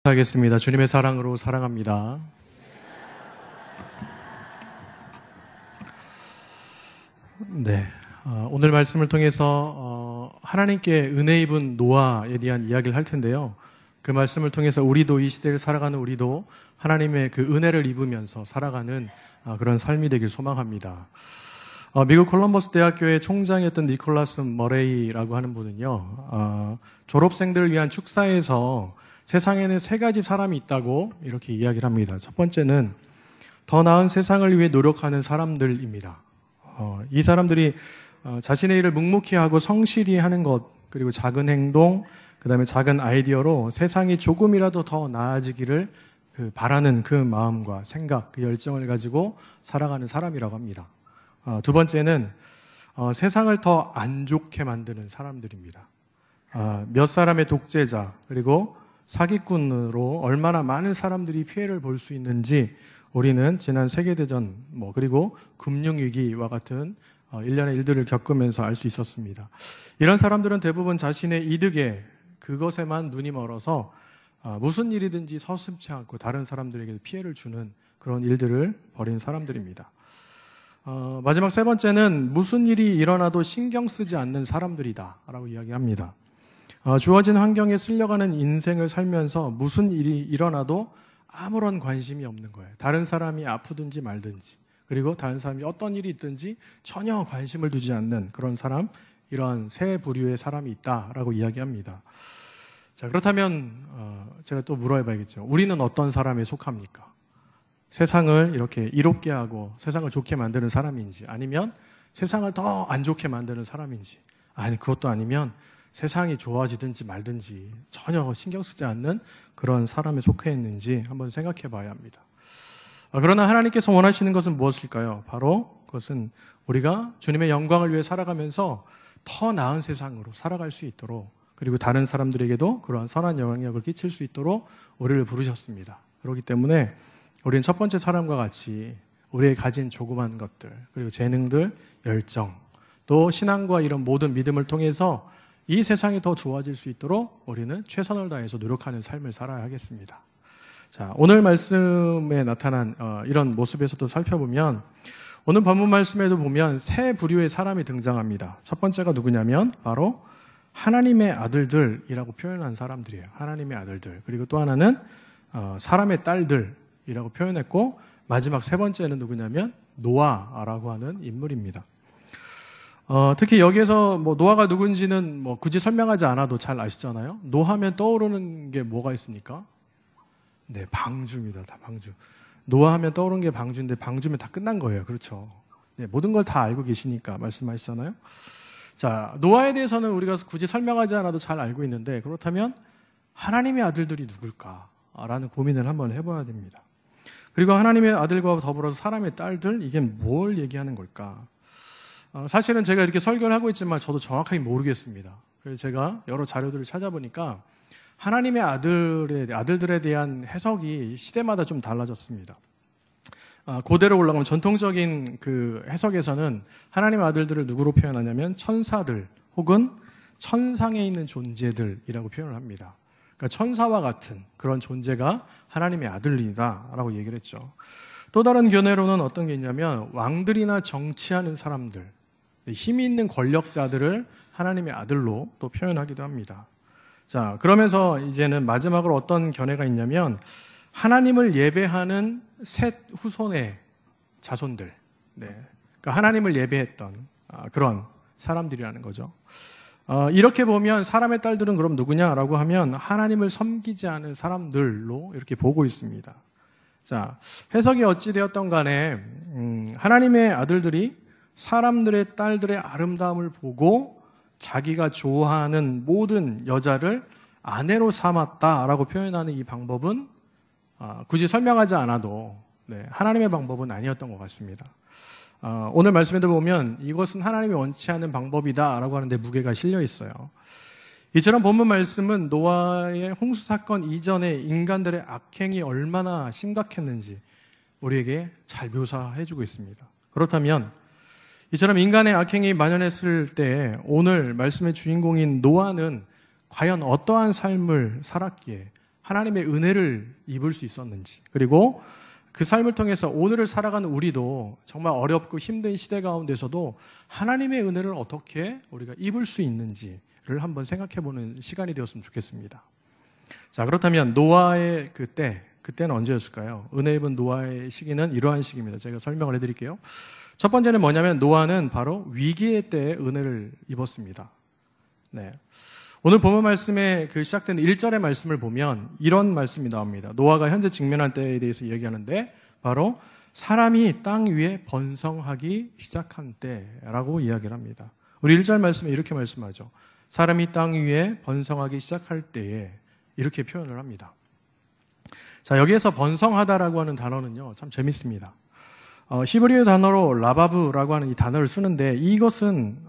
기도하겠습니다. 주님의 사랑으로 사랑합니다. 네, 오늘 말씀을 통해서 하나님께 은혜 입은 노아에 대한 이야기를 할 텐데요. 그 말씀을 통해서 우리도 이 시대를 살아가는 우리도 하나님의 그 은혜를 입으면서 살아가는 그런 삶이 되길 소망합니다. 미국 콜럼버스 대학교의 총장이었던 니콜라스 머레이라고 하는 분은요, 졸업생들을 위한 축사에서 세상에는 세 가지 사람이 있다고 이렇게 이야기를 합니다. 첫 번째는 더 나은 세상을 위해 노력하는 사람들입니다. 이 사람들이 자신의 일을 묵묵히 하고 성실히 하는 것, 그리고 작은 행동, 그 다음에 작은 아이디어로 세상이 조금이라도 더 나아지기를 바라는 그 마음과 생각, 그 열정을 가지고 살아가는 사람이라고 합니다. 두 번째는 세상을 더 안 좋게 만드는 사람들입니다. 몇 사람의 독재자, 그리고 사기꾼으로 얼마나 많은 사람들이 피해를 볼 수 있는지 우리는 지난 세계대전, 그리고 금융위기와 같은 일련의 일들을 겪으면서 알 수 있었습니다. 이런 사람들은 대부분 자신의 이득에 그것에만 눈이 멀어서 무슨 일이든지 서슴지 않고 다른 사람들에게 피해를 주는 그런 일들을 벌인 사람들입니다. 마지막 세 번째는 무슨 일이 일어나도 신경 쓰지 않는 사람들이다 라고 이야기합니다. 주어진 환경에 쓸려가는 인생을 살면서 무슨 일이 일어나도 아무런 관심이 없는 거예요. 다른 사람이 아프든지 말든지, 그리고 다른 사람이 어떤 일이 있든지 전혀 관심을 두지 않는 그런 사람, 이런 세 부류의 사람이 있다라고 이야기합니다. 자, 그렇다면 제가 또 물어봐야겠죠. 우리는 어떤 사람에 속합니까? 세상을 이렇게 이롭게 하고 세상을 좋게 만드는 사람인지, 아니면 세상을 더 안 좋게 만드는 사람인지, 아니 그것도 아니면 세상이 좋아지든지 말든지 전혀 신경 쓰지 않는 그런 사람에 속해 있는지 한번 생각해 봐야 합니다. 그러나 하나님께서 원하시는 것은 무엇일까요? 바로 그것은 우리가 주님의 영광을 위해 살아가면서 더 나은 세상으로 살아갈 수 있도록, 그리고 다른 사람들에게도 그러한 선한 영향력을 끼칠 수 있도록 우리를 부르셨습니다. 그렇기 때문에 우리는 첫 번째 사람과 같이 우리의 가진 조그만 것들, 그리고 재능들, 열정, 또 신앙과 이런 모든 믿음을 통해서 이 세상이 더 좋아질 수 있도록 우리는 최선을 다해서 노력하는 삶을 살아야 하겠습니다. 자, 오늘 말씀에 나타난 이런 모습에서도 살펴보면, 오늘 본문 말씀에도 보면 세 부류의 사람이 등장합니다. 첫 번째가 누구냐면 바로 하나님의 아들들이라고 표현한 사람들이에요. 하나님의 아들들. 그리고 또 하나는 사람의 딸들이라고 표현했고, 마지막 세 번째는 누구냐면 노아라고 하는 인물입니다. 특히 여기에서 노아가 누군지는 굳이 설명하지 않아도 잘 아시잖아요. 노하면 떠오르는 게 뭐가 있습니까? 네, 방주입니다. 다 방주. 노아하면 떠오르는 게 방주인데 방주면 다 끝난 거예요. 그렇죠? 네, 모든 걸 다 알고 계시니까 말씀하시잖아요. 자, 노아에 대해서는 우리가 굳이 설명하지 않아도 잘 알고 있는데, 그렇다면 하나님의 아들들이 누굴까라는 고민을 한번 해봐야 됩니다. 그리고 하나님의 아들과 더불어서 사람의 딸들, 이게 뭘 얘기하는 걸까? 사실은 제가 이렇게 설교를 하고 있지만 저도 정확하게 모르겠습니다. 그래서 제가 여러 자료들을 찾아보니까 하나님의 아들들에 대한 해석이 시대마다 좀 달라졌습니다. 고대로 올라가면 전통적인 그 해석에서는 하나님의 아들들을 누구로 표현하냐면 천사들 혹은 천상에 있는 존재들이라고 표현을 합니다. 그러니까 천사와 같은 그런 존재가 하나님의 아들이다라고 얘기를 했죠. 또 다른 견해로는 어떤 게 있냐면 왕들이나 정치하는 사람들, 힘이 있는 권력자들을 하나님의 아들로 또 표현하기도 합니다. 자, 그러면서 이제는 마지막으로 어떤 견해가 있냐면 하나님을 예배하는 셋 후손의 자손들, 그러니까 하나님을 예배했던 그런 사람들이라는 거죠. 이렇게 보면 사람의 딸들은 그럼 누구냐라고 하면 하나님을 섬기지 않은 사람들로 이렇게 보고 있습니다. 자, 해석이 어찌 되었던 간에 하나님의 아들들이 사람들의 딸들의 아름다움을 보고 자기가 좋아하는 모든 여자를 아내로 삼았다라고 표현하는 이 방법은 굳이 설명하지 않아도 하나님의 방법은 아니었던 것 같습니다. 오늘 말씀에도 보면 이것은 하나님이 원치 않은 방법이다라고 하는데 무게가 실려 있어요. 이처럼 본문 말씀은 노아의 홍수 사건 이전에 인간들의 악행이 얼마나 심각했는지 우리에게 잘 묘사해주고 있습니다. 그렇다면 이처럼 인간의 악행이 만연했을 때 오늘 말씀의 주인공인 노아는 과연 어떠한 삶을 살았기에 하나님의 은혜를 입을 수 있었는지, 그리고 그 삶을 통해서 오늘을 살아가는 우리도 정말 어렵고 힘든 시대 가운데서도 하나님의 은혜를 어떻게 우리가 입을 수 있는지를 한번 생각해보는 시간이 되었으면 좋겠습니다. 자, 그렇다면 노아의 그때는 언제였을까요? 은혜 입은 노아의 시기는 이러한 시기입니다. 제가 설명을 해드릴게요. 첫 번째는 뭐냐면 노아는 바로 위기의 때에 은혜를 입었습니다. 네. 오늘 본문 말씀에 시작된 1절의 말씀을 보면 이런 말씀이 나옵니다. 노아가 현재 직면한 때에 대해서 얘기하는데 바로 사람이 땅 위에 번성하기 시작한 때라고 이야기를 합니다. 우리 1절 말씀에 이렇게 말씀하죠. 사람이 땅 위에 번성하기 시작할 때에 이렇게 표현을 합니다. 자, 여기에서 번성하다라고 하는 단어는요, 참 재밌습니다. 히브리어 단어로 라바브라고 하는 이 단어를 쓰는데 이것은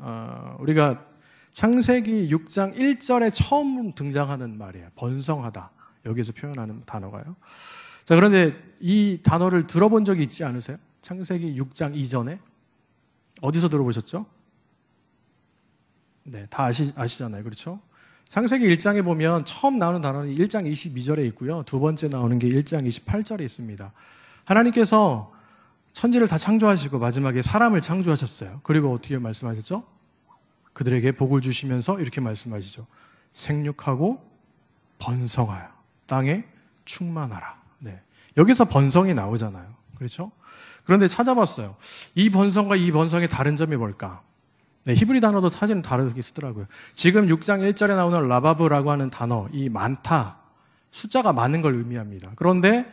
우리가 창세기 6장 1절에 처음 등장하는 말이에요. 번성하다. 여기서 표현하는 단어가요. 자, 그런데 이 단어를 들어본 적이 있지 않으세요? 창세기 6장 이전에? 어디서 들어보셨죠? 네, 다 아시잖아요. 그렇죠? 창세기 1장에 보면 처음 나오는 단어는 1장 22절에 있고요. 두 번째 나오는 게 1장 28절에 있습니다. 하나님께서 천지를 다 창조하시고 마지막에 사람을 창조하셨어요. 그리고 어떻게 말씀하셨죠? 그들에게 복을 주시면서 이렇게 말씀하시죠. 생육하고 번성하여 땅에 충만하라. 네. 여기서 번성이 나오잖아요. 그렇죠? 그런데 찾아봤어요. 이 번성과 이 번성의 다른 점이 뭘까? 네, 히브리 단어도 사실은 다르게 쓰더라고요. 지금 6장 1절에 나오는 라바브라고 하는 단어, 이 많다, 숫자가 많은 걸 의미합니다. 그런데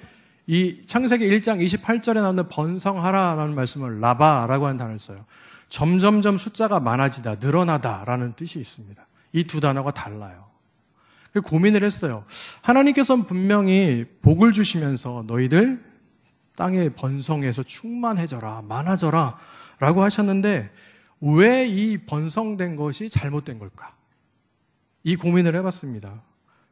이 창세기 1장 28절에 나오는 번성하라라는 말씀을 라바라고 하는 단어를 써요. 점점점 숫자가 많아지다, 늘어나다라는 뜻이 있습니다. 이 두 단어가 달라요. 고민을 했어요. 하나님께서는 분명히 복을 주시면서 너희들 땅에 번성해서 충만해져라, 많아져라 라고 하셨는데 왜 이 번성된 것이 잘못된 걸까? 이 고민을 해봤습니다.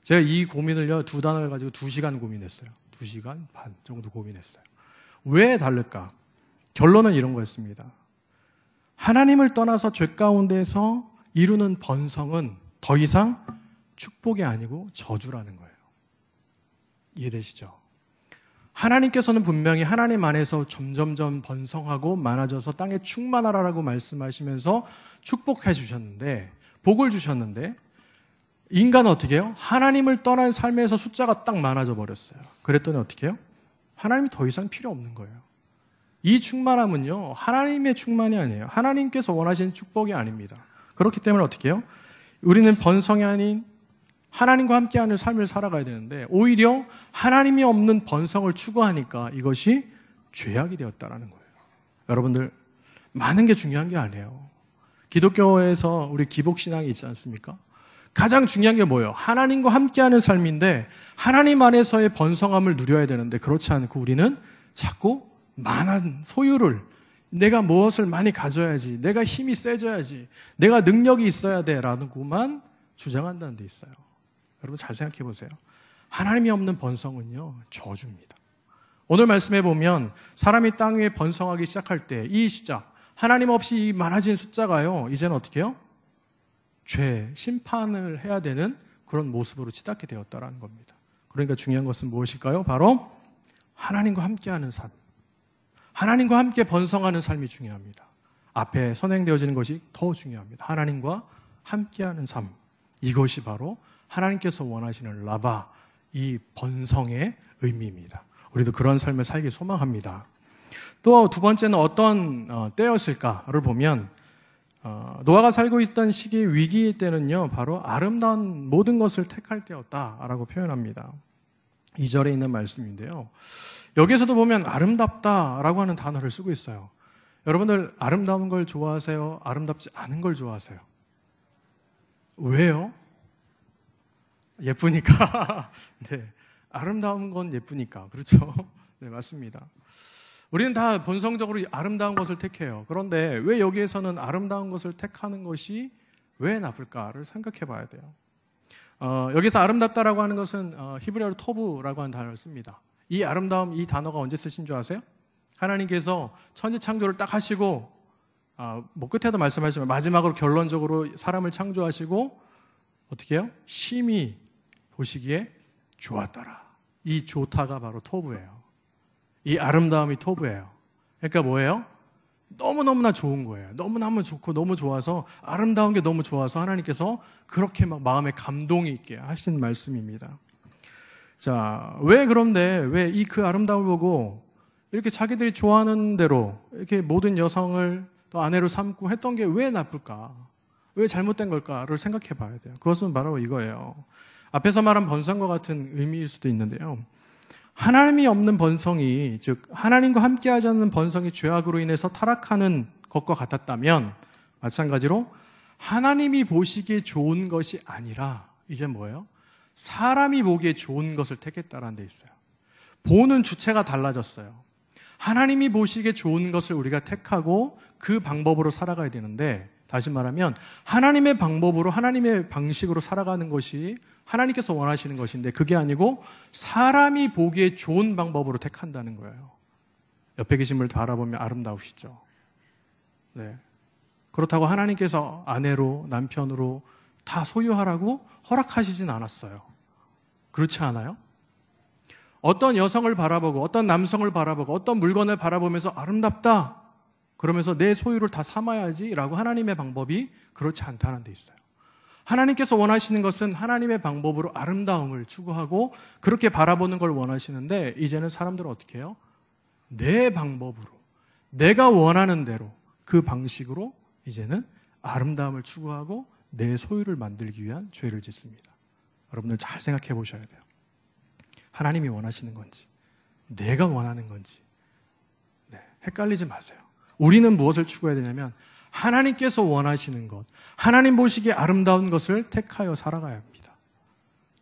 제가 이 고민을요, 두 단어를 가지고 2시간 고민했어요. 2시간 반 정도 고민했어요. 왜 다를까? 결론은 이런 거였습니다. 하나님을 떠나서 죄 가운데서 이루는 번성은 더 이상 축복이 아니고 저주라는 거예요. 이해되시죠? 하나님께서는 분명히 하나님 안에서 점점점 번성하고 많아져서 땅에 충만하라라고 말씀하시면서 축복해 주셨는데, 복을 주셨는데 인간은 어떻게 해요? 하나님을 떠난 삶에서 숫자가 딱 많아져 버렸어요. 그랬더니 어떻게 해요? 하나님이 더 이상 필요 없는 거예요. 이 충만함은요, 하나님의 충만이 아니에요. 하나님께서 원하시는 축복이 아닙니다. 그렇기 때문에 어떻게 해요? 우리는 번성이 아닌 하나님과 함께하는 삶을 살아가야 되는데 오히려 하나님이 없는 번성을 추구하니까 이것이 죄악이 되었다라는 거예요. 여러분들, 많은 게 중요한 게 아니에요. 기독교에서 우리 기복신앙이 있지 않습니까? 가장 중요한 게 뭐예요? 하나님과 함께하는 삶인데 하나님 안에서의 번성함을 누려야 되는데 그렇지 않고 우리는 자꾸 많은 소유를, 내가 무엇을 많이 가져야지, 내가 힘이 세져야지, 내가 능력이 있어야 돼라고만 주장한다는 데 있어요. 여러분 잘 생각해 보세요. 하나님이 없는 번성은요, 저주입니다. 오늘 말씀해 보면 사람이 땅 위에 번성하기 시작할 때 이 시작, 하나님 없이 이 많아진 숫자가요, 이제는 어떻게 해요? 죄, 심판을 해야 되는 그런 모습으로 치닫게 되었다라는 겁니다. 그러니까 중요한 것은 무엇일까요? 바로 하나님과 함께하는 삶, 하나님과 함께 번성하는 삶이 중요합니다. 앞에 선행되어지는 것이 더 중요합니다. 하나님과 함께하는 삶, 이것이 바로 하나님께서 원하시는 라바, 이 번성의 의미입니다. 우리도 그런 삶을 살기 소망합니다. 또 두 번째는 어떤 때였을까를 보면 노아가 살고 있던 시기, 위기의 때는요, 바로 아름다운 모든 것을 택할 때였다라고 표현합니다. 2절에 있는 말씀인데요. 여기에서도 보면 아름답다라고 하는 단어를 쓰고 있어요. 여러분들 아름다운 걸 좋아하세요? 아름답지 않은 걸 좋아하세요? 왜요? 예쁘니까. 네, 아름다운 건 예쁘니까. 그렇죠? 네, 맞습니다. 우리는 다 본성적으로 아름다운 것을 택해요. 그런데 왜 여기에서는 아름다운 것을 택하는 것이 왜 나쁠까를 생각해 봐야 돼요. 여기서 아름답다라고 하는 것은 히브리어로 토브라고 하는 단어를 씁니다. 이 아름다움, 이 단어가 언제 쓰신 줄 아세요? 하나님께서 천지 창조를 딱 하시고 뭐 끝에도 말씀하시지만 마지막으로 결론적으로 사람을 창조하시고 어떻게 해요? 심히 보시기에 좋았더라. 이 좋다가 바로 토부예요. 이 아름다움이 토부예요. 그러니까 뭐예요? 너무너무나 좋은 거예요. 너무너무 좋고 너무 좋아서, 아름다운 게 너무 좋아서 하나님께서 그렇게 막 마음에 감동이 있게 하신 말씀입니다. 자, 그런데 왜 그 아름다움을 보고 이렇게 자기들이 좋아하는 대로 이렇게 모든 여성을 또 아내로 삼고 했던 게 왜 나쁠까? 왜 잘못된 걸까를 생각해 봐야 돼요. 그것은 바로 이거예요. 앞에서 말한 번성과 같은 의미일 수도 있는데요. 하나님이 없는 번성이, 즉 하나님과 함께하지 않는 번성이 죄악으로 인해서 타락하는 것과 같았다면, 마찬가지로 하나님이 보시기에 좋은 것이 아니라 이제 뭐예요? 사람이 보기에 좋은 것을 택했다라는 데 있어요. 보는 주체가 달라졌어요. 하나님이 보시기에 좋은 것을 우리가 택하고 그 방법으로 살아가야 되는데, 다시 말하면 하나님의 방법으로, 하나님의 방식으로 살아가는 것이 하나님께서 원하시는 것인데, 그게 아니고 사람이 보기에 좋은 방법으로 택한다는 거예요. 옆에 계신 분을 바라보면 아름다우시죠? 네. 그렇다고 하나님께서 아내로, 남편으로 다 소유하라고 허락하시진 않았어요. 그렇지 않아요? 어떤 여성을 바라보고, 어떤 남성을 바라보고, 어떤 물건을 바라보면서 아름답다, 그러면서 내 소유를 다 삼아야지라고 하나님의 방법이 그렇지 않다는 데 있어요. 하나님께서 원하시는 것은 하나님의 방법으로 아름다움을 추구하고 그렇게 바라보는 걸 원하시는데, 이제는 사람들은 어떻게 해요? 내 방법으로, 내가 원하는 대로, 그 방식으로 이제는 아름다움을 추구하고 내 소유를 만들기 위한 죄를 짓습니다. 여러분들 잘 생각해 보셔야 돼요. 하나님이 원하시는 건지, 내가 원하는 건지, 헷갈리지 마세요. 우리는 무엇을 추구해야 되냐면 하나님께서 원하시는 것, 하나님 보시기에 아름다운 것을 택하여 살아가야 합니다.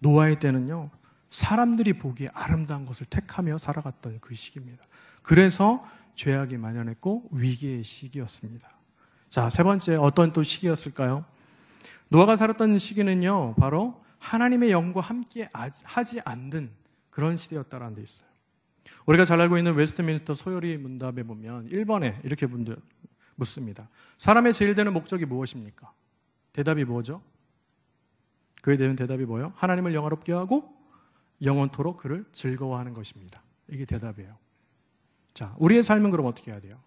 노아의 때는요, 사람들이 보기에 아름다운 것을 택하며 살아갔던 그 시기입니다. 그래서 죄악이 만연했고 위기의 시기였습니다. 자, 세 번째, 어떤 또 시기였을까요? 노아가 살았던 시기는요, 바로 하나님의 영과 함께 하지 않는 그런 시대였다라는 데 있어요. 우리가 잘 알고 있는 웨스트민스터 소요리 문답에 보면 1번에 이렇게 묻습니다. 사람의 제일 되는 목적이 무엇입니까? 대답이 뭐죠? 그에 대한 대답이 뭐예요? 하나님을 영화롭게 하고 영원토록 그를 즐거워하는 것입니다. 이게 대답이에요. 자, 우리의 삶은 그럼 어떻게 해야 돼요?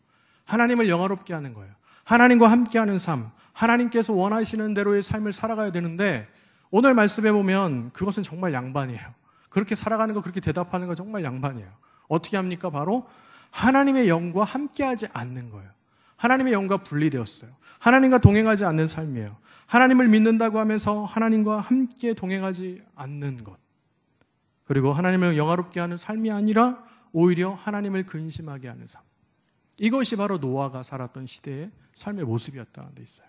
하나님을 영화롭게 하는 거예요. 하나님과 함께하는 삶, 하나님께서 원하시는 대로의 삶을 살아가야 되는데, 오늘 말씀해 보면 그것은 정말 양반이에요. 그렇게 살아가는 거, 그렇게 대답하는 거 정말 양반이에요. 어떻게 합니까? 바로 하나님의 영과 함께하지 않는 거예요. 하나님의 영과 분리되었어요. 하나님과 동행하지 않는 삶이에요. 하나님을 믿는다고 하면서 하나님과 함께 동행하지 않는 것. 그리고 하나님을 영화롭게 하는 삶이 아니라 오히려 하나님을 근심하게 하는 삶. 이것이 바로 노아가 살았던 시대의 삶의 모습이었다는 데 있어요.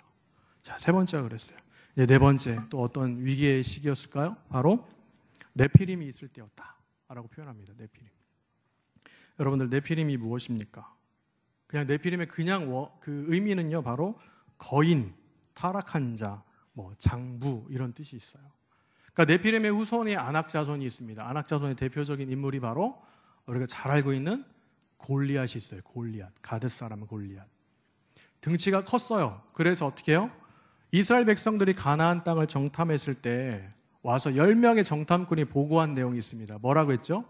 자, 세 번째가 그랬어요. 이제 네 번째, 또 어떤 위기의 시기였을까요? 바로 네피림이 있을 때였다라고 표현합니다. 네피림. 여러분들, 네피림이 무엇입니까? 그냥 네피림의 그냥 그 의미는요, 바로 거인, 타락한 자, 장부 이런 뜻이 있어요. 그러니까 네피림의 후손이 아낙 자손이 있습니다. 아낙 자손의 대표적인 인물이 바로 우리가 잘 알고 있는 골리앗이 있어요. 골리앗, 가드 사람 골리앗. 등치가 컸어요. 그래서 어떻게 해요? 이스라엘 백성들이 가나안 땅을 정탐했을 때 와서 10명의 정탐꾼이 보고한 내용이 있습니다. 뭐라고 했죠?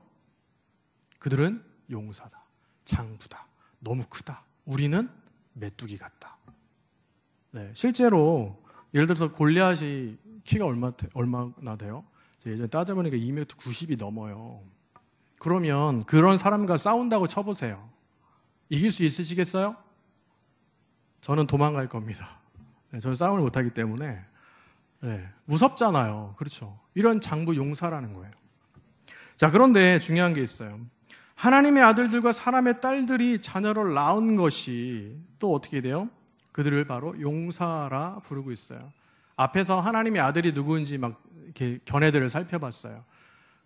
그들은 용사다, 장부다, 너무 크다, 우리는 메뚜기 같다. 네, 실제로 예를 들어서 골리앗이 키가 얼마나 돼요? 제가 예전에 따져보니까 2m 90이 넘어요. 그러면 그런 사람과 싸운다고 쳐보세요. 이길 수 있으시겠어요? 저는 도망갈 겁니다. 네, 저는 싸움을 못하기 때문에. 네, 무섭잖아요. 그렇죠? 이런 장부 용사라는 거예요. 자, 그런데 중요한 게 있어요. 하나님의 아들들과 사람의 딸들이 자녀를 낳은 것이 또 어떻게 돼요? 그들을 바로 용사라 부르고 있어요. 앞에서 하나님의 아들이 누구인지 막 이렇게 견해들을 살펴봤어요.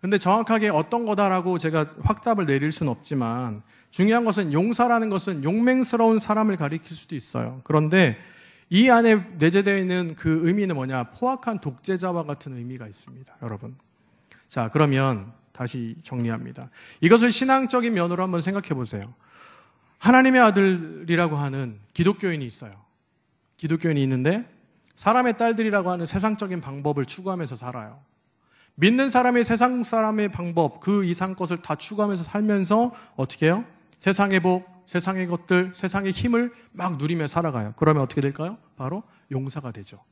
근데 정확하게 어떤 거다라고 제가 확답을 내릴 수는 없지만, 중요한 것은 용사라는 것은 용맹스러운 사람을 가리킬 수도 있어요. 그런데 이 안에 내재되어 있는 그 의미는 뭐냐? 포악한 독재자와 같은 의미가 있습니다, 여러분. 자, 그러면 다시 정리합니다. 이것을 신앙적인 면으로 한번 생각해 보세요. 하나님의 아들이라고 하는 기독교인이 있어요. 기독교인이 있는데 사람의 딸들이라고 하는 세상적인 방법을 추구하면서 살아요. 믿는 사람이 세상 사람의 방법, 그 이상 것을 다 추구하면서 살면서 어떻게 해요? 세상의 복, 세상의 것들, 세상의 힘을 막 누리며 살아가요. 그러면 어떻게 될까요? 바로 용사가 되죠.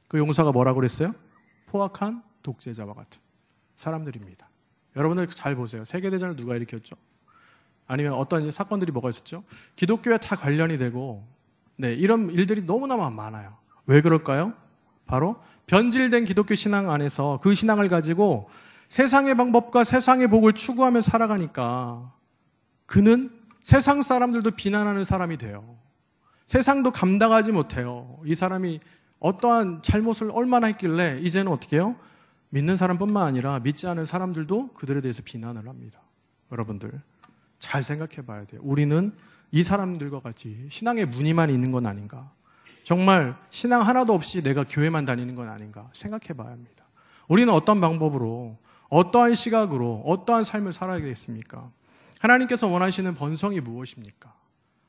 그 용사가 뭐라고 그랬어요? 포악한 독재자와 같은 사람들입니다. 여러분들 잘 보세요. 세계대전을 누가 일으켰죠? 아니면 어떤 사건들이 뭐가 있었죠? 기독교에 다 관련이 되고, 네, 이런 일들이 너무너무 많아요. 왜 그럴까요? 바로 변질된 기독교 신앙 안에서 그 신앙을 가지고 세상의 방법과 세상의 복을 추구하며 살아가니까 그는 세상 사람들도 비난하는 사람이 돼요. 세상도 감당하지 못해요. 이 사람이 어떠한 잘못을 얼마나 했길래 이제는 어떻게 해요? 믿는 사람뿐만 아니라 믿지 않은 사람들도 그들에 대해서 비난을 합니다. 여러분들 잘 생각해 봐야 돼요. 우리는 이 사람들과 같이 신앙의 무늬만 있는 건 아닌가? 정말 신앙 하나도 없이 내가 교회만 다니는 건 아닌가 생각해 봐야 합니다. 우리는 어떤 방법으로, 어떠한 시각으로, 어떠한 삶을 살아야겠습니까? 하나님께서 원하시는 본성이 무엇입니까?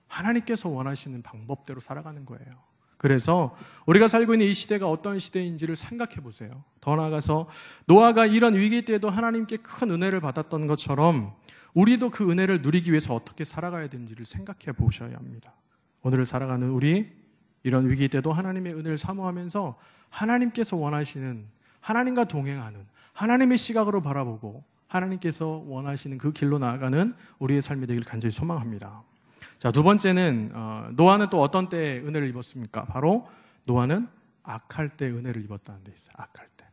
하나님께서 원하시는 방법대로 살아가는 거예요. 그래서 우리가 살고 있는 이 시대가 어떤 시대인지를 생각해 보세요. 더 나아가서 노아가 이런 위기 때에도 하나님께 큰 은혜를 받았던 것처럼 우리도 그 은혜를 누리기 위해서 어떻게 살아가야 되는지를 생각해 보셔야 합니다. 오늘을 살아가는 우리, 이런 위기 때도 하나님의 은혜를 사모하면서 하나님께서 원하시는, 하나님과 동행하는, 하나님의 시각으로 바라보고 하나님께서 원하시는 그 길로 나아가는 우리의 삶이 되길 간절히 소망합니다. 자, 두 번째는 노아는 또 어떤 때에 은혜를 입었습니까? 바로 노아는 악할 때 은혜를 입었다는 데 있어요. 악할 때.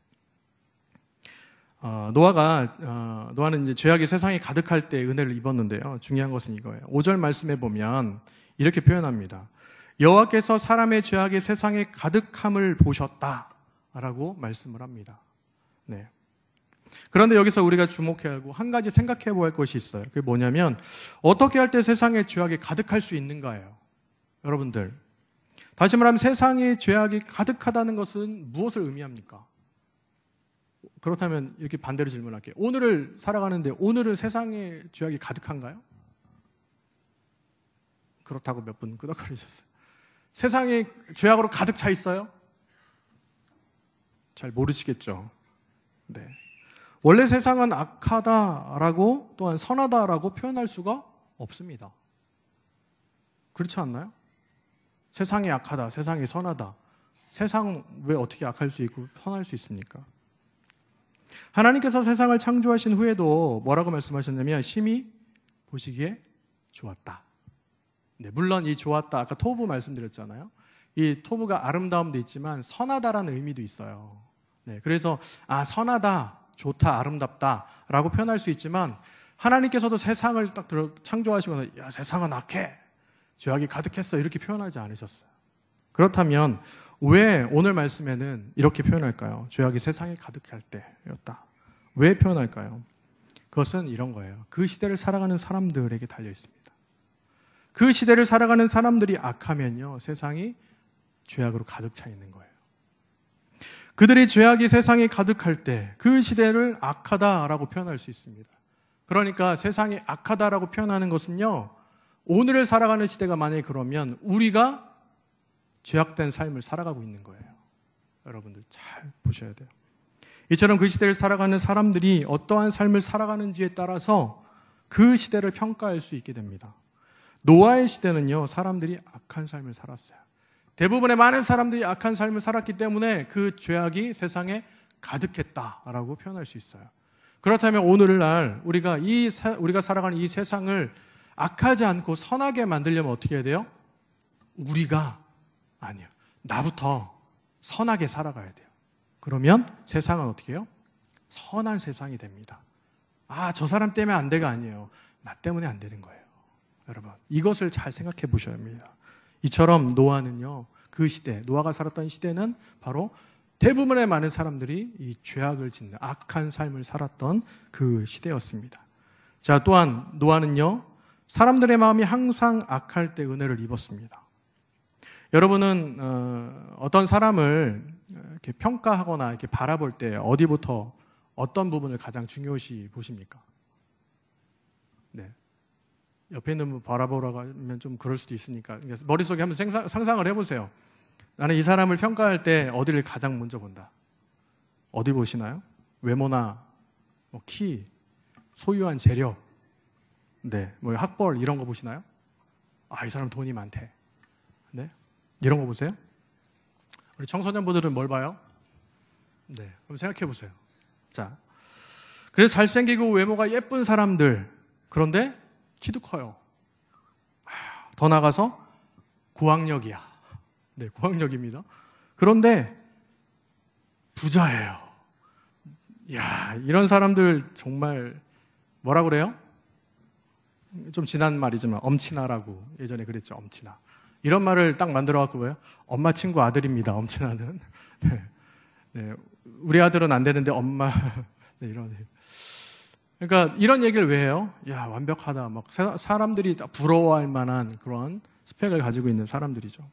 노아는 이제 죄악이 세상에 가득할 때 은혜를 입었는데요. 중요한 것은 이거예요. 5절 말씀에 보면 이렇게 표현합니다. 여호와께서 사람의 죄악이 세상에 가득함을 보셨다라고 말씀을 합니다. 네. 그런데 여기서 우리가 주목해야 하고 한 가지 생각해 보아야 할 것이 있어요. 그게 뭐냐면 어떻게 할 때 세상에 죄악이 가득할 수 있는가예요. 여러분들, 다시 말하면 세상에 죄악이 가득하다는 것은 무엇을 의미합니까? 그렇다면 이렇게 반대로 질문할게요. 오늘을 살아가는데 오늘은 세상에 죄악이 가득한가요? 그렇다고 몇 분 끄덕거리셨어요. 세상에 죄악으로 가득 차 있어요? 잘 모르시겠죠. 네. 원래 세상은 악하다라고 또한 선하다라고 표현할 수가 없습니다. 그렇지 않나요? 세상이 악하다, 세상이 선하다. 세상 왜 어떻게 악할 수 있고 선할 수 있습니까? 하나님께서 세상을 창조하신 후에도 뭐라고 말씀하셨냐면 심히 보시기에 좋았다. 네, 물론 이 좋았다, 아까 토부 말씀드렸잖아요. 이 토부가 아름다움도 있지만 선하다라는 의미도 있어요. 네, 그래서 선하다, 좋다, 아름답다 라고 표현할 수 있지만 하나님께서도 세상을 딱 창조하시고서 야, 세상은 악해, 죄악이 가득했어 이렇게 표현하지 않으셨어요. 그렇다면 왜 오늘 말씀에는 이렇게 표현할까요? 죄악이 세상에 가득할 때였다. 왜 표현할까요? 그것은 이런 거예요. 그 시대를 살아가는 사람들에게 달려 있습니다. 그 시대를 살아가는 사람들이 악하면요, 세상이 죄악으로 가득 차 있는 거예요. 그들의 죄악이 세상에 가득할 때 그 시대를 악하다라고 표현할 수 있습니다. 그러니까 세상이 악하다라고 표현하는 것은요, 오늘을 살아가는 시대가 만약에 그러면 우리가 죄악된 삶을 살아가고 있는 거예요. 여러분들 잘 보셔야 돼요. 이처럼 그 시대를 살아가는 사람들이 어떠한 삶을 살아가는지에 따라서 그 시대를 평가할 수 있게 됩니다. 노아의 시대는요, 사람들이 악한 삶을 살았어요. 대부분의 많은 사람들이 악한 삶을 살았기 때문에 그 죄악이 세상에 가득했다라고 표현할 수 있어요. 그렇다면 오늘날 우리가 살아가는 이 세상을 악하지 않고 선하게 만들려면 어떻게 해야 돼요? 아니요. 나부터 선하게 살아가야 돼요. 그러면 세상은 어떻게 해요? 선한 세상이 됩니다. 저 사람 때문에 안 돼가 아니에요. 나 때문에 안 되는 거예요. 여러분, 이것을 잘 생각해 보셔야 합니다. 이처럼 노아는요, 그 시대, 노아가 살았던 시대는 바로 대부분의 많은 사람들이 이 죄악을 짓는 악한 삶을 살았던 그 시대였습니다. 자, 또한 노아는요, 사람들의 마음이 항상 악할 때 은혜를 입었습니다. 여러분은 어떤 사람을 이렇게 평가하거나 이렇게 바라볼 때 어디부터 어떤 부분을 가장 중요시 보십니까? 네. 옆에 있는 분 바라보라고 하면 좀 그럴 수도 있으니까 머릿속에 한번 상상을 해보세요. 나는 이 사람을 평가할 때 어디를 가장 먼저 본다. 어디 보시나요? 외모나 뭐 키, 소유한 재력, 네, 뭐 학벌 이런 거 보시나요? 아, 이 사람 돈이 많대. 네, 이런 거 보세요. 우리 청소년분들은 뭘 봐요? 네, 그럼 생각해 보세요. 자, 그래서 잘생기고 외모가 예쁜 사람들, 그런데 키도 커요. 더 나가서 고학력이야. 네, 고학력입니다. 그런데 부자예요. 야, 이런 사람들 정말 뭐라 그래요? 좀 지난 말이지만 엄친아라고 예전에 그랬죠. 엄친아. 이런 말을 딱 만들어 갖고 뭐예요? 엄마 친구 아들입니다. 엄친아는. 네. 네. 우리 아들은 안 되는데 엄마 네, 이런. 그러니까 이런 얘기를 왜 해요? 야, 완벽하다. 막 사람들이 다 부러워할 만한 그런 스펙을 가지고 있는 사람들이죠.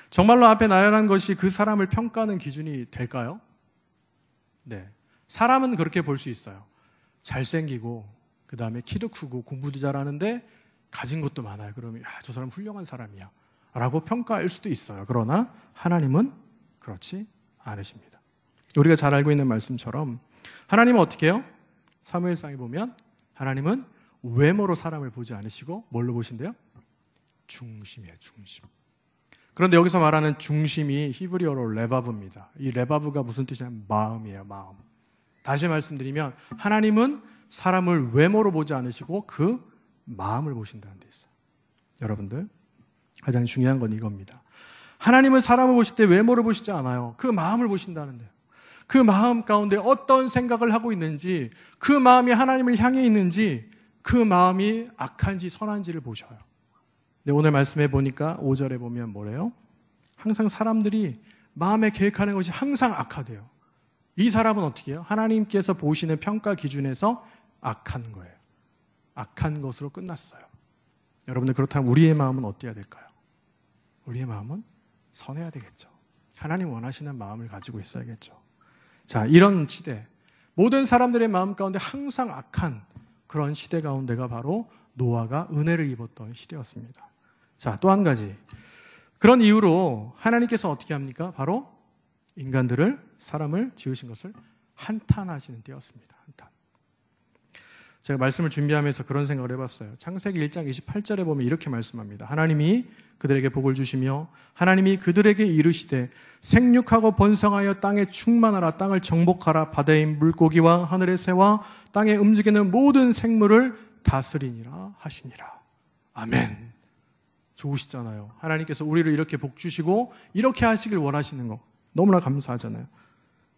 정말로 앞에 나열한 것이 그 사람을 평가하는 기준이 될까요? 네. 사람은 그렇게 볼 수 있어요. 잘생기고 그 다음에 키도 크고 공부도 잘하는데 가진 것도 많아요. 그러면 야, 저 사람 훌륭한 사람이야 라고 평가할 수도 있어요. 그러나 하나님은 그렇지 않으십니다. 우리가 잘 알고 있는 말씀처럼 하나님은 어떻게 해요? 사무엘상에 보면 하나님은 외모로 사람을 보지 않으시고 뭘로 보신대요? 중심이에요. 중심. 그런데 여기서 말하는 중심이 히브리어로 레바브입니다. 이 레바브가 무슨 뜻이냐면 마음이에요. 마음. 다시 말씀드리면 하나님은 사람을 외모로 보지 않으시고 그 마음을 보신다는 데 있어요. 여러분들, 가장 중요한 건 이겁니다. 하나님은 사람을 보실 때 외모를 보시지 않아요. 그 마음을 보신다는데요. 그 마음 가운데 어떤 생각을 하고 있는지, 그 마음이 하나님을 향해 있는지, 그 마음이 악한지 선한지를 보셔요. 근데 오늘 말씀해 보니까 5절에 보면 뭐래요? 항상 사람들이 마음에 계획하는 것이 항상 악하대요. 이 사람은 어떻게 해요? 하나님께서 보시는 평가 기준에서 악한 거예요. 악한 것으로 끝났어요. 여러분들, 그렇다면 우리의 마음은 어때야 될까요? 우리의 마음은 선해야 되겠죠. 하나님 원하시는 마음을 가지고 있어야겠죠. 자, 이런 시대, 모든 사람들의 마음 가운데 항상 악한 그런 시대 가운데가 바로 노아가 은혜를 입었던 시대였습니다. 자, 또 한 가지. 그런 이유로 하나님께서 어떻게 합니까? 바로 인간들을, 사람을 지으신 것을 한탄하시는 때였습니다. 한탄. 제가 말씀을 준비하면서 그런 생각을 해봤어요. 창세기 1장 28절에 보면 이렇게 말씀합니다. 하나님이 그들에게 복을 주시며 하나님이 그들에게 이르시되 생육하고 번성하여 땅에 충만하라. 땅을 정복하라. 바다의 물고기와 하늘의 새와 땅에 움직이는 모든 생물을 다스리니라 하시니라. 아멘. 좋으시잖아요. 하나님께서 우리를 이렇게 복 주시고 이렇게 하시길 원하시는 거 너무나 감사하잖아요.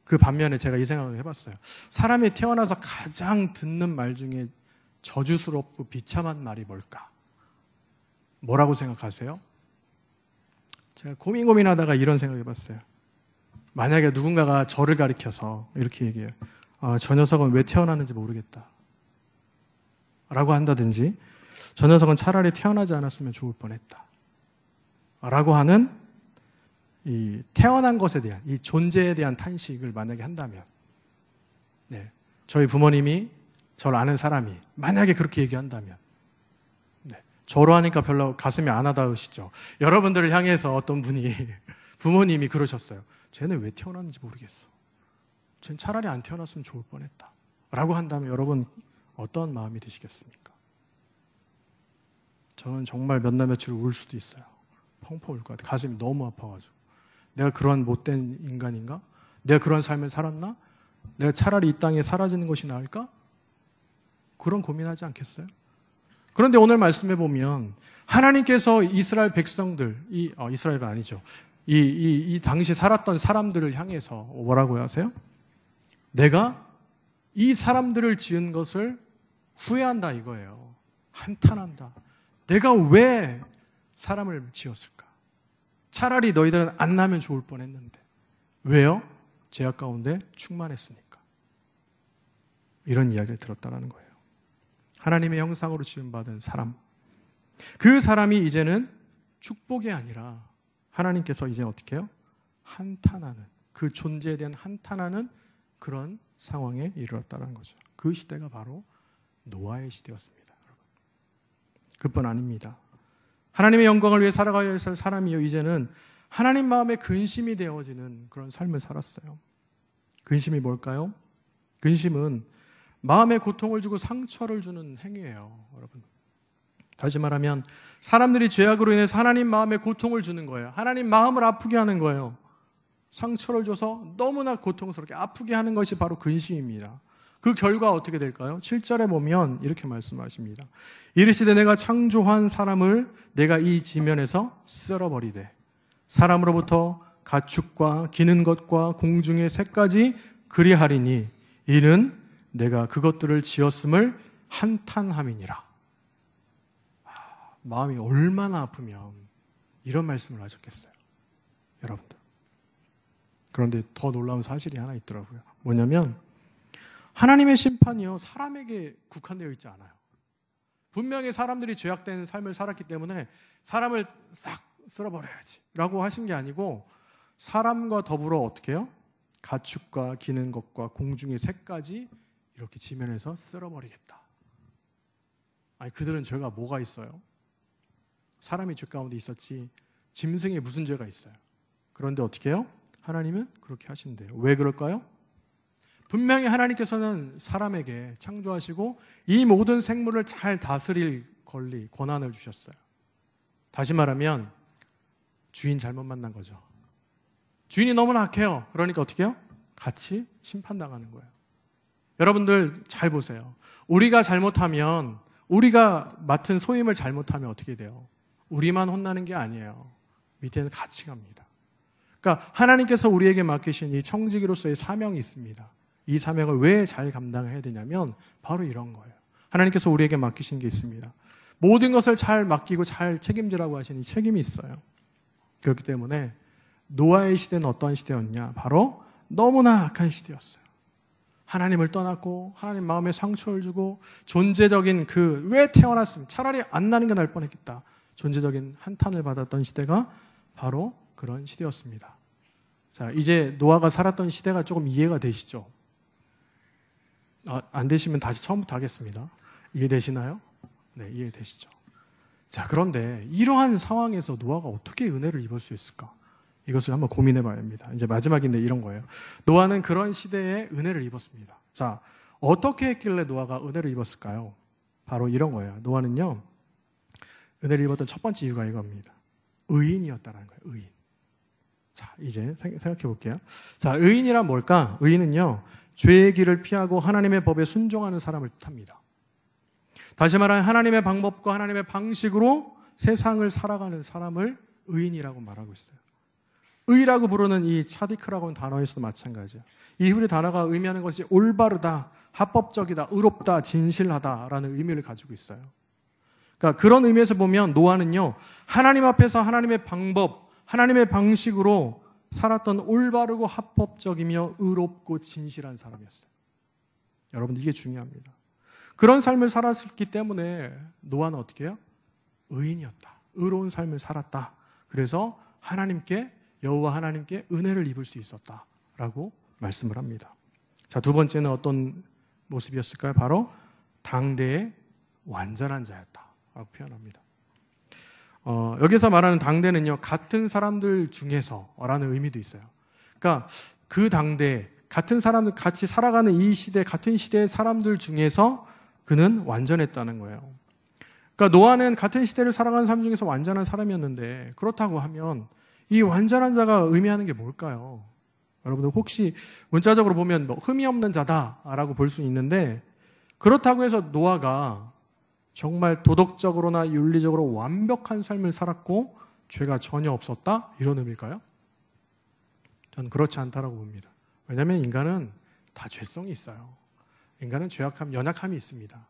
그 반면에 제가 이 생각을 해봤어요. 사람이 태어나서 가장 듣는 말 중에 저주스럽고 비참한 말이 뭘까? 뭐라고 생각하세요? 제가 고민하다가 이런 생각을 해봤어요. 만약에 누군가가 저를 가리켜서 이렇게 얘기해요. 아, 저 녀석은 왜 태어났는지 모르겠다 라고 한다든지, 저 녀석은 차라리 태어나지 않았으면 좋을 뻔했다 라고 하는 이 태어난 것에 대한, 이 존재에 대한 탄식을 만약에 한다면, 네, 저희 부모님이 저를 아는 사람이 만약에 그렇게 얘기한다면, 네, 저로 하니까 별로 가슴이 안 와닿으시죠. 여러분들을 향해서 어떤 분이 부모님이 그러셨어요. 쟤는 왜 태어났는지 모르겠어. 쟤는 차라리 안 태어났으면 좋을 뻔했다 라고 한다면 여러분 어떤 마음이 드시겠습니까? 저는 정말 몇 날 며칠 울 수도 있어요. 펑펑 울 것 같아요. 가슴이 너무 아파가지고. 내가 그런 못된 인간인가? 내가 그런 삶을 살았나? 내가 차라리 이 땅에 사라지는 것이 나을까? 그런 고민하지 않겠어요? 그런데 오늘 말씀해 보면 하나님께서 이스라엘 백성들, 이스라엘은 아니죠. 이 당시 살았던 사람들을 향해서 뭐라고 하세요? 내가 이 사람들을 지은 것을 후회한다 이거예요. 한탄한다. 내가 왜 사람을 지었을까? 차라리 너희들은 안 나면 좋을 뻔했는데. 왜요? 죄악 가운데 충만했으니까. 이런 이야기를 들었다는 거예요. 하나님의 형상으로 지음받은 사람, 그 사람이 이제는 축복이 아니라 하나님께서 이제 어떻게 해요? 한탄하는, 그 존재에 대한 한탄하는 그런 상황에 이르렀다는 거죠. 그 시대가 바로 노아의 시대였습니다. 여러분. 그뿐 아닙니다. 하나님의 영광을 위해 살아가야 할 사람이요, 이제는 하나님 마음에 근심이 되어지는 그런 삶을 살았어요. 근심이 뭘까요? 근심은 마음의 고통을 주고 상처를 주는 행위예요, 여러분. 다시 말하면 사람들이 죄악으로 인해서 하나님 마음에 고통을 주는 거예요. 하나님 마음을 아프게 하는 거예요. 상처를 줘서 너무나 고통스럽게 아프게 하는 것이 바로 근심입니다. 그 결과 어떻게 될까요? 7절에 보면 이렇게 말씀하십니다. 이르시되 내가 창조한 사람을 내가 이 지면에서 쓸어버리되 사람으로부터 가축과 기는 것과 공중의 새까지 그리하리니 이는 내가 그것들을 지었음을 한탄함이니라. 마음이 얼마나 아프면 이런 말씀을 하셨겠어요, 여러분들. 그런데 더 놀라운 사실이 하나 있더라고요. 뭐냐면 하나님의 심판이요, 사람에게 국한되어 있지 않아요. 분명히 사람들이 죄악된 삶을 살았기 때문에 사람을 싹 쓸어버려야지 라고 하신 게 아니고 사람과 더불어 어떻게 해요? 가축과 기는 것과 공중의 새까지 이렇게 지면에서 쓸어버리겠다. 아니, 그들은 죄가 뭐가 있어요? 사람이 죄 가운데 있었지 짐승에 무슨 죄가 있어요? 그런데 어떻게 해요? 하나님은 그렇게 하신대요. 왜 그럴까요? 분명히 하나님께서는 사람에게 창조하시고 이 모든 생물을 잘 다스릴 권한을 주셨어요. 다시 말하면 주인 잘못 만난 거죠. 주인이 너무나 악해요. 그러니까 어떻게 해요? 같이 심판당하는 거예요. 여러분들 잘 보세요. 우리가 잘못하면, 우리가 맡은 소임을 잘못하면 어떻게 돼요? 우리만 혼나는 게 아니에요. 밑에는 같이 갑니다. 그러니까 하나님께서 우리에게 맡기신 이 청지기로서의 사명이 있습니다. 이 사명을 왜 잘 감당해야 되냐면 바로 이런 거예요. 하나님께서 우리에게 맡기신 게 있습니다. 모든 것을 잘 맡기고 잘 책임지라고 하신 이 책임이 있어요. 그렇기 때문에 노아의 시대는 어떤 시대였냐? 바로 너무나 악한 시대였어요. 하나님을 떠났고 하나님 마음에 상처를 주고 존재적인 왜 태어났으면 차라리 안 나는 게 나을 뻔했겠다. 존재적인 한탄을 받았던 시대가 바로 그런 시대였습니다. 자, 이제 노아가 살았던 시대가 조금 이해가 되시죠? 안 되시면 다시 처음부터 하겠습니다. 이해되시나요? 네, 이해되시죠? 자, 그런데 이러한 상황에서 노아가 어떻게 은혜를 입을 수 있을까? 이것을 한번 고민해 봐야 합니다. 이제 마지막인데 이런 거예요. 노아는 그런 시대에 은혜를 입었습니다. 자, 어떻게 했길래 노아가 은혜를 입었을까요? 바로 이런 거예요. 노아는요, 은혜를 입었던 첫 번째 이유가 이겁니다. 의인이었다는 거예요. 의인. 자, 이제 생각해 볼게요. 자, 의인이란 뭘까? 의인은요, 죄의 길을 피하고 하나님의 법에 순종하는 사람을 뜻합니다. 다시 말하면 하나님의 방법과 하나님의 방식으로 세상을 살아가는 사람을 의인이라고 말하고 있어요. 의라고 부르는 이 차디크라고 하는 단어에서도 마찬가지예요. 이 히브리 단어가 의미하는 것이 올바르다, 합법적이다, 의롭다, 진실하다라는 의미를 가지고 있어요. 그러니까 그런 의미에서 보면 노아는요, 하나님 앞에서 하나님의 방법, 하나님의 방식으로 살았던 올바르고 합법적이며 의롭고 진실한 사람이었어요. 여러분, 이게 중요합니다. 그런 삶을 살았기 때문에 노아는 어떻게 해요? 의인이었다. 의로운 삶을 살았다. 그래서 여호와 하나님께 은혜를 입을 수 있었다라고 말씀을 합니다. 자, 두 번째는 어떤 모습이었을까요? 바로 당대의 완전한 자였다라고 표현합니다. 여기서 말하는 당대는요, 같은 사람들 중에서라는 의미도 있어요. 그러니까 그 당대, 같은 사람들, 같이 살아가는 이 시대, 같은 시대의 사람들 중에서 그는 완전했다는 거예요. 그러니까 노아는 같은 시대를 살아가는 사람 중에서 완전한 사람이었는데, 그렇다고 하면 이 완전한 자가 의미하는 게 뭘까요? 여러분들 혹시 문자적으로 보면 흠이 없는 자다라고 볼 수 있는데, 그렇다고 해서 노아가 정말 도덕적으로나 윤리적으로 완벽한 삶을 살았고 죄가 전혀 없었다? 이런 의미일까요? 저는 그렇지 않다라고 봅니다. 왜냐하면 인간은 다 죄성이 있어요. 인간은 죄악함, 연약함이 있습니다.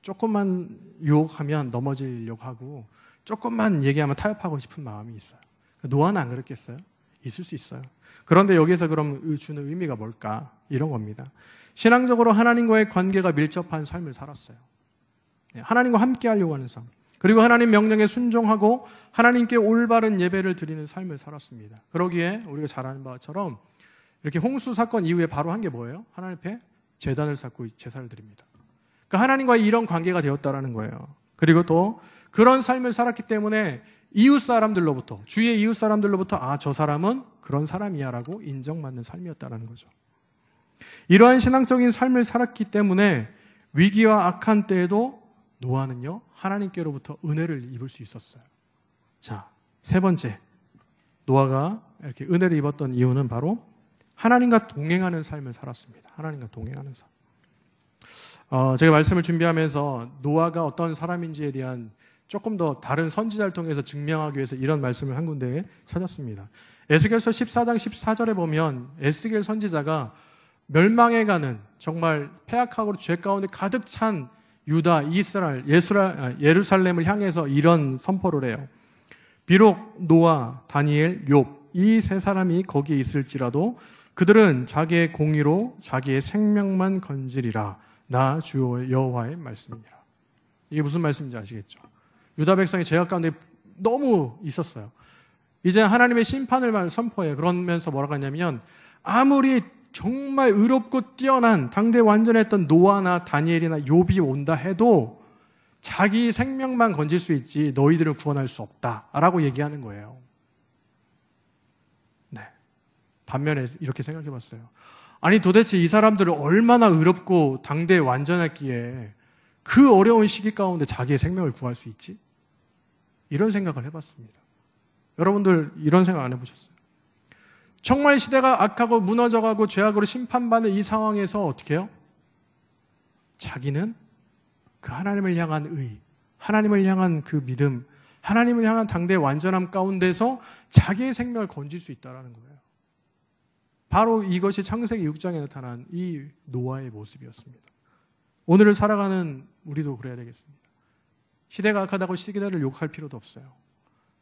조금만 유혹하면 넘어지려고 하고 조금만 얘기하면 타협하고 싶은 마음이 있어요. 노아는 안 그랬겠어요? 있을 수 있어요. 그런데 여기서 그럼 주는 의미가 뭘까? 이런 겁니다. 신앙적으로 하나님과의 관계가 밀접한 삶을 살았어요. 하나님과 함께 하려고 하는 삶, 그리고 하나님 명령에 순종하고 하나님께 올바른 예배를 드리는 삶을 살았습니다. 그러기에 우리가 잘 아는 바처럼 이렇게 홍수 사건 이후에 바로 한 게 뭐예요? 하나님 앞에 제단을 쌓고 제사를 드립니다. 그러니까 하나님과의 이런 관계가 되었다라는 거예요. 그리고 또 그런 삶을 살았기 때문에 이웃 사람들로부터, 주위의 이웃 사람들로부터 저 사람은 그런 사람이야 라고 인정받는 삶이었다라는 거죠. 이러한 신앙적인 삶을 살았기 때문에 위기와 악한 때에도 노아는요, 하나님께로부터 은혜를 입을 수 있었어요. 자, 세 번째, 노아가 이렇게 은혜를 입었던 이유는 바로 하나님과 동행하는 삶을 살았습니다. 하나님과 동행하는 삶. 제가 말씀을 준비하면서 노아가 어떤 사람인지에 대한 조금 더 다른 선지자를 통해서 증명하기 위해서 이런 말씀을 한 군데에 찾았습니다. 에스겔서 14장 14절에 보면 에스겔 선지자가 멸망해가는 정말 패악하고 죄 가운데 가득 찬 유다, 이스라엘, 예루살렘을 향해서 이런 선포를 해요. 비록 노아, 다니엘, 욥 이 세 사람이 거기에 있을지라도 그들은 자기의 공의로 자기의 생명만 건지리라. 나 주 여호와의 말씀이니라. 이게 무슨 말씀인지 아시겠죠? 유다 백성이 죄악 가운데 너무 있었어요. 이제 하나님의 심판을 선포해요. 그러면서 뭐라고 하냐면 아무리 정말 의롭고 뛰어난 당대 완전했던 노아나 다니엘이나 욥이 온다 해도 자기 생명만 건질 수 있지 너희들을 구원할 수 없다라고 얘기하는 거예요. 네. 반면에 이렇게 생각해 봤어요. 아니 도대체 이 사람들은 얼마나 의롭고 당대에 완전했기에 그 어려운 시기 가운데 자기의 생명을 구할 수 있지? 이런 생각을 해봤습니다. 여러분들 이런 생각 안 해보셨어요? 정말 시대가 악하고 무너져가고 죄악으로 심판받는 이 상황에서 어떻게 해요? 자기는 그 하나님을 향한 의, 하나님을 향한 그 믿음, 하나님을 향한 당대의 완전함 가운데서 자기의 생명을 건질 수 있다는 거예요. 바로 이것이 창세기 6장에 나타난 이 노아의 모습이었습니다. 오늘을 살아가는 우리도 그래야 되겠습니다. 시대가 악하다고 시대를 욕할 필요도 없어요.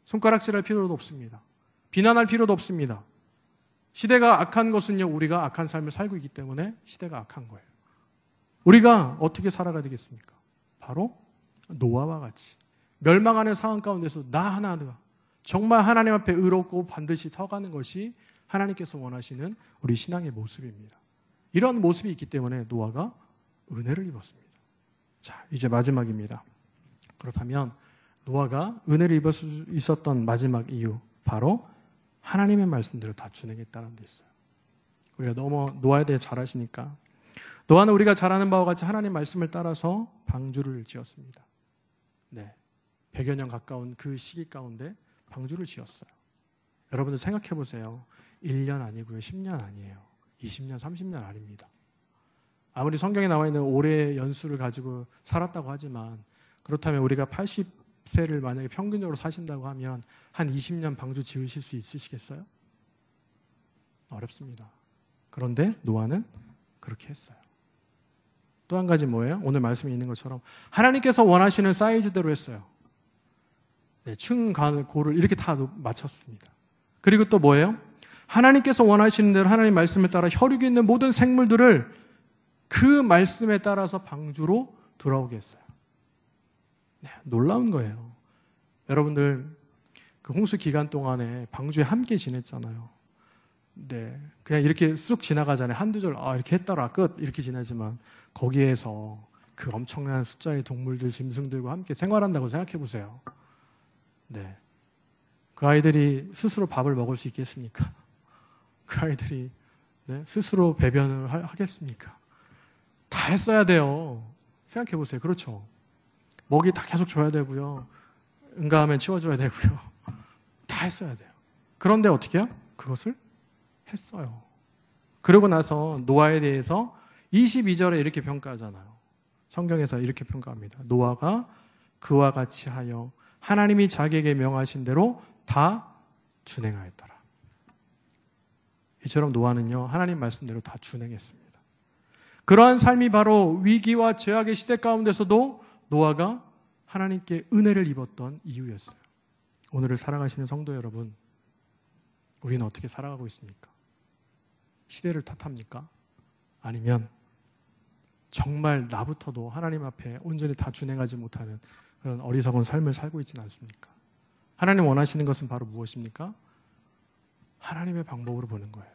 손가락질할 필요도 없습니다. 비난할 필요도 없습니다. 시대가 악한 것은요, 우리가 악한 삶을 살고 있기 때문에 시대가 악한 거예요. 우리가 어떻게 살아가야 되겠습니까? 바로 노아와 같이 멸망하는 상황 가운데서 나 하나가 정말 하나님 앞에 의롭고 반드시 서가는 것이 하나님께서 원하시는 우리 신앙의 모습입니다. 이런 모습이 있기 때문에 노아가 은혜를 입었습니다. 자, 이제 마지막입니다. 그렇다면 노아가 은혜를 입을 수 있었던 마지막 이유, 바로 하나님의 말씀대로 다 준행했다는 데 있어요. 우리가 너무 노아에 대해 잘 아시니까, 노아는 우리가 잘 아는 바와 같이 하나님 말씀을 따라서 방주를 지었습니다. 네, 100여 년 가까운 그 시기 가운데 방주를 지었어요. 여러분들 생각해 보세요. 1년 아니고요, 10년 아니에요. 20년, 30년 아닙니다. 아무리 성경에 나와 있는 올해 연수를 가지고 살았다고 하지만, 그렇다면 우리가 80세를 만약에 평균적으로 사신다고 하면 한 20년 방주 지으실 수 있으시겠어요? 어렵습니다. 그런데 노아는 그렇게 했어요. 또 한 가지 뭐예요? 오늘 말씀에 있는 것처럼 하나님께서 원하시는 사이즈대로 했어요. 네, 층, 간, 고를 이렇게 다 맞췄습니다. 그리고 또 뭐예요? 하나님께서 원하시는 대로 하나님 말씀을 따라 혈육이 있는 모든 생물들을 그 말씀에 따라서 방주로 돌아오게 했어요. 네, 놀라운 거예요. 여러분들 그 홍수 기간 동안에 방주에 함께 지냈잖아요. 네, 그냥 이렇게 쑥 지나가잖아요. 한두 절 이렇게 했더라 끝 이렇게 지나지만 거기에서 그 엄청난 숫자의 동물들, 짐승들과 함께 생활한다고 생각해 보세요. 네, 그 아이들이 스스로 밥을 먹을 수 있겠습니까? 그 아이들이 네, 스스로 배변을 하겠습니까? 다 했어야 돼요. 생각해 보세요. 그렇죠? 먹이 다 계속 줘야 되고요. 응가하면 치워줘야 되고요. 다 했어야 돼요. 그런데 어떻게 해요? 그것을 했어요. 그러고 나서 노아에 대해서 22절에 이렇게 평가하잖아요. 성경에서 이렇게 평가합니다. 노아가 그와 같이 하여 하나님이 자기에게 명하신 대로 다 준행하였더라. 이처럼 노아는요, 하나님 말씀대로 다 준행했습니다. 그러한 삶이 바로 위기와 죄악의 시대 가운데서도 노아가 하나님께 은혜를 입었던 이유였어요. 오늘을 살아가시는 성도 여러분, 우리는 어떻게 살아가고 있습니까? 시대를 탓합니까? 아니면 정말 나부터도 하나님 앞에 온전히 다 준행하지 못하는 그런 어리석은 삶을 살고 있지는 않습니까? 하나님 원하시는 것은 바로 무엇입니까? 하나님의 방법으로 보는 거예요.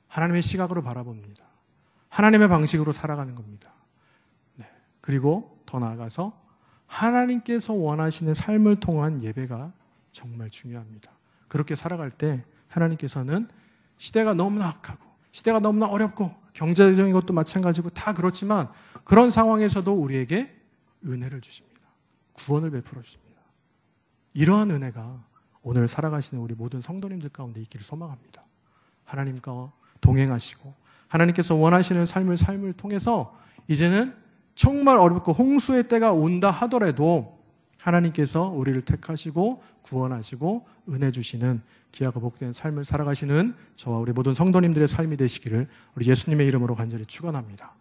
하나님의 시각으로 바라봅니다. 하나님의 방식으로 살아가는 겁니다. 네. 그리고 더 나아가서 하나님께서 원하시는 삶을 통한 예배가 정말 중요합니다. 그렇게 살아갈 때 하나님께서는 시대가 너무나 악하고 시대가 너무나 어렵고 경제적인 것도 마찬가지고 다 그렇지만 그런 상황에서도 우리에게 은혜를 주십니다. 구원을 베풀어 주십니다. 이러한 은혜가 오늘 살아가시는 우리 모든 성도님들 가운데 있기를 소망합니다. 하나님과 동행하시고 하나님께서 원하시는 삶을 통해서 이제는 정말 어렵고 홍수의 때가 온다 하더라도 하나님께서 우리를 택하시고 구원하시고 은혜 주시는 귀하고 복된 삶을 살아가시는 저와 우리 모든 성도님들의 삶이 되시기를 우리 예수님의 이름으로 간절히 축원합니다.